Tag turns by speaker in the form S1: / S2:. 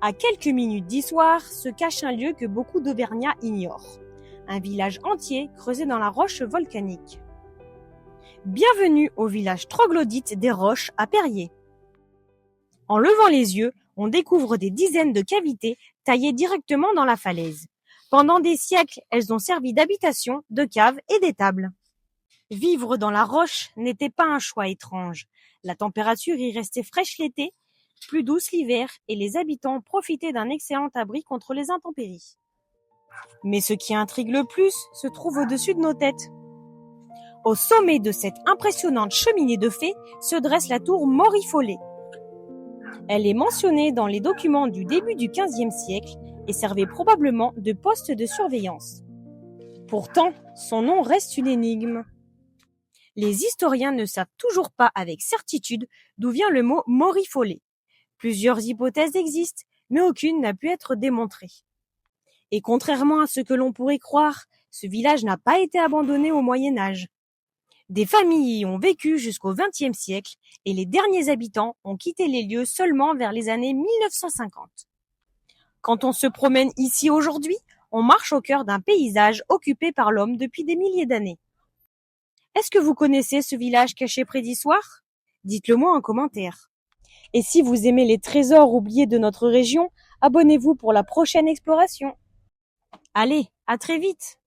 S1: À quelques minutes d'Issoire se cache un lieu que beaucoup d'Auvergnats ignorent. Un village entier creusé dans la roche volcanique. Bienvenue au village troglodyte des Roches à Périers. En levant les yeux, on découvre des dizaines de cavités taillées directement dans la falaise. Pendant des siècles, elles ont servi d'habitation, de cave et d'étable. Vivre dans la roche n'était pas un choix étrange. La température y restait fraîche l'été, plus douce l'hiver, et les habitants profitaient d'un excellent abri contre les intempéries. Mais ce qui intrigue le plus se trouve au-dessus de nos têtes. Au sommet de cette impressionnante cheminée de fée se dresse la tour Morifollet. Elle est mentionnée dans les documents du début du XVe siècle et servait probablement de poste de surveillance. Pourtant, son nom reste une énigme. Les historiens ne savent toujours pas avec certitude d'où vient le mot Morifollet. Plusieurs hypothèses existent, mais aucune n'a pu être démontrée. Et contrairement à ce que l'on pourrait croire, ce village n'a pas été abandonné au Moyen Âge. Des familles y ont vécu jusqu'au XXe siècle et les derniers habitants ont quitté les lieux seulement vers les années 1950. Quand on se promène ici aujourd'hui, on marche au cœur d'un paysage occupé par l'homme depuis des milliers d'années. Est-ce que vous connaissez ce village caché près d'Issoire ? Dites-le moi en commentaire. Et si vous aimez les trésors oubliés de notre région, abonnez-vous pour la prochaine exploration. Allez, à très vite!